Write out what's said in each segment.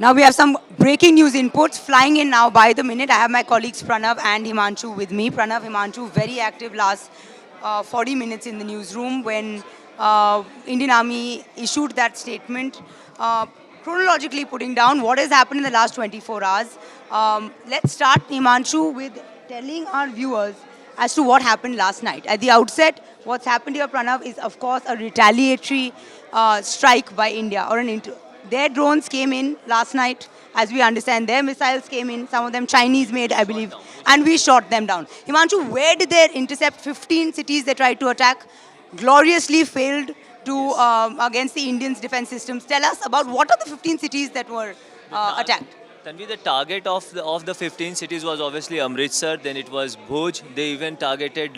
Now we have some breaking news inputs flying in now by the minute. I have my colleagues Pranav and Himanshu with me. Pranav, Himanshu, very active last 40 minutes in the newsroom when Indian Army issued that statement, chronologically putting down what has happened in the last 24 hours. Let's start, Himanshu, with telling our viewers as to what happened last night. At the outset, what's happened here, Pranav, is of course a retaliatory strike by India, or their drones came in last night, as we understand. Their missiles came in, some of them Chinese-made, I believe, and we shot them down. Himanshu, where did they intercept 15 cities they tried to attack? Gloriously failed to against the Indians' defense systems. Tell us about what are the 15 cities that were attacked. Tanvi, the target of the 15 cities was obviously Amritsar, then it was Bhuj. They even targeted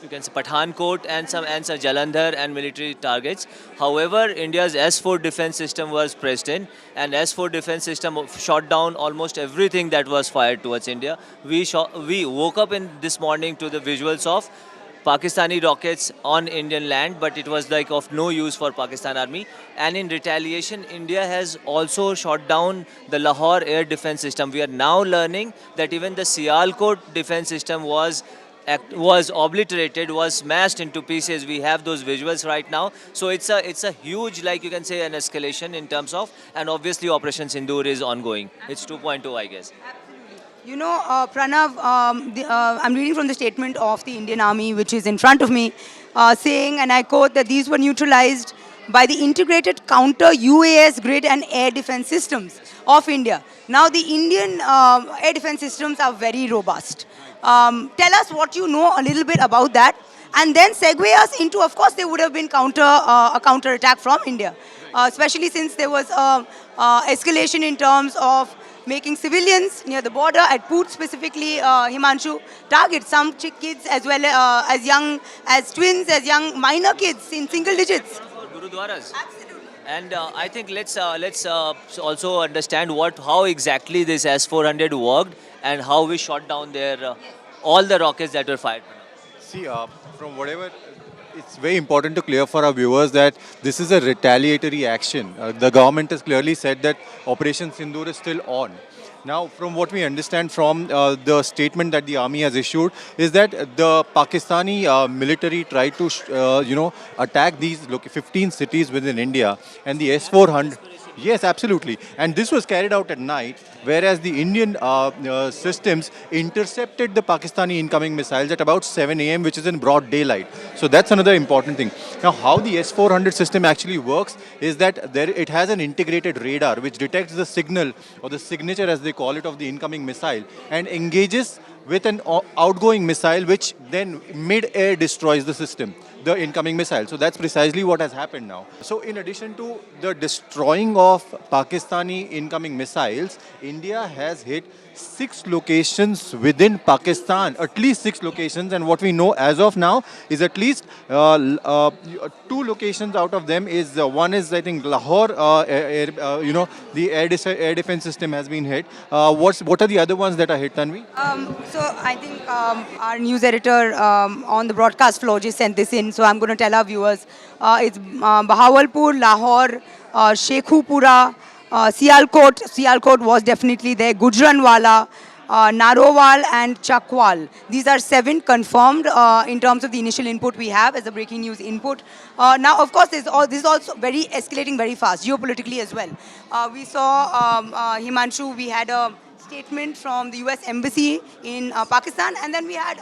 you can say Pathankot and some Jalandhar and military targets. However, India's S-4 defense system was pressed in, and S-4 defense system shot down almost everything that was fired towards India. We woke up in this morning to the visuals of Pakistani rockets on Indian land, but it was like of no use for Pakistan Army. And in retaliation, India has also shot down the Lahore air defense system. We are now learning that even the Sialkot defense system was obliterated, was smashed into pieces. We have those visuals right now. So it's a huge, like you can say, an escalation in terms of, and obviously Operation Sindoor is ongoing. It's 2.0, I guess. You know, Pranav, I'm reading from the statement of the Indian Army, which is in front of me, saying, and I quote, that these were neutralized by the integrated counter UAS grid and air defense systems of India. Now, the Indian air defense systems are very robust. Tell us what you know a little bit about that, and then segue us into, of course, there would have been a counter attack from India, especially since there was escalation in terms of making civilians near the border, at Poot specifically, Himanshu, target some kids as well as young as twins, as young minor kids in single digits. Gurudwaras. Absolutely. And I think let's also understand how exactly this S-400 worked and how we shot down their all the rockets that were fired. See, from whatever, it's very important to clear for our viewers that this is a retaliatory action. The government has clearly said that Operation Sindoor is still on. Now, from what we understand from the statement that the army has issued, is that the Pakistani military tried to, attack these 15 cities within India, and the S-400. Yes, absolutely. And this was carried out at night, whereas the Indian systems intercepted the Pakistani incoming missiles at about 7 a.m., which is in broad daylight. So that's another important thing. Now, how the S-400 system actually works is that it has an integrated radar which detects the signal, or the signature as they call it, of the incoming missile, and engages with an outgoing missile, which then mid-air destroys the system, the incoming missile. So that's precisely what has happened now. So in addition to the destroying of Pakistani incoming missiles, India has hit 6 locations within Pakistan, at least 6 locations, and what we know as of now is at least 2 locations out of them is, one is I think Lahore, the air defense system has been hit. What are the other ones that are hit, Tanvi? So I think our news editor on the broadcast floor just sent this in, so I'm going to tell our viewers. It's Bahawalpur, Lahore, Shekhupura, Sialkot was definitely there, Gujranwala, Narowal and Chakwal. These are 7 confirmed in terms of the initial input we have as a breaking news input. Now, of course, this is also escalating very fast, geopolitically as well. We saw, Himanshu, we had a statement from the US Embassy in Pakistan, and then we had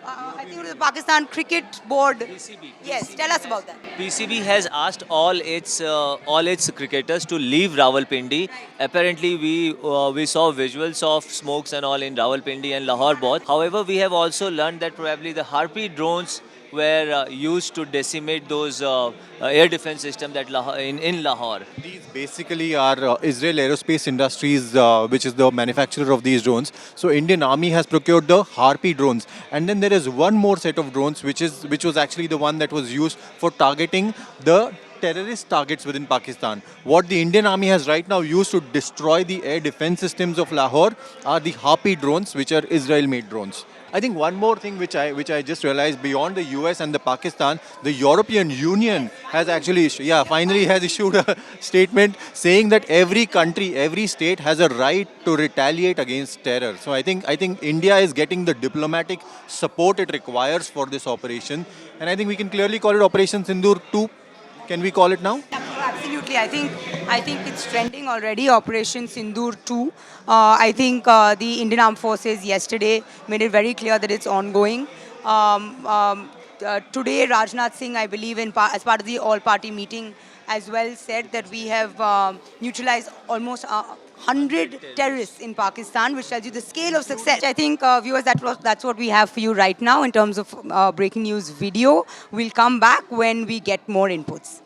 I think it was the Pakistan Cricket Board. PCB. Yes, tell us about that. PCB has asked all its cricketers to leave Rawalpindi. Apparently, we saw visuals of smokes and all in Rawalpindi and Lahore both. However, we have also learned that probably the Harpy drones were used to decimate those air defense systems that in Lahore. These basically are Israel Aerospace Industries, which is the manufacturer of these drones. So Indian Army has procured the Harpy drones, and then there is one more set of drones which was actually the one that was used for targeting the terrorist targets within Pakistan. What the Indian army has right now used to destroy the air defense systems of Lahore are the Harpy drones, which are Israel-made drones. I think one more thing which I just realized, beyond the US and the Pakistan, the European Union has actually finally has issued a statement saying that every country, every state has a right to retaliate against terror. So I think India is getting the diplomatic support it requires for this operation, and I think we can clearly call it Operation Sindoor 2. Can we call it now? Absolutely. I think it's trending already. Operation Sindoor 2. I think the Indian Armed Forces yesterday made it very clear that it's ongoing. Today, Rajnath Singh, I believe, as part of the all-party meeting, as well said that we have neutralized almost 100 terrorists in Pakistan, which tells you the scale of success. I think, viewers, that's what we have for you right now in terms of breaking news video. We'll come back when we get more inputs.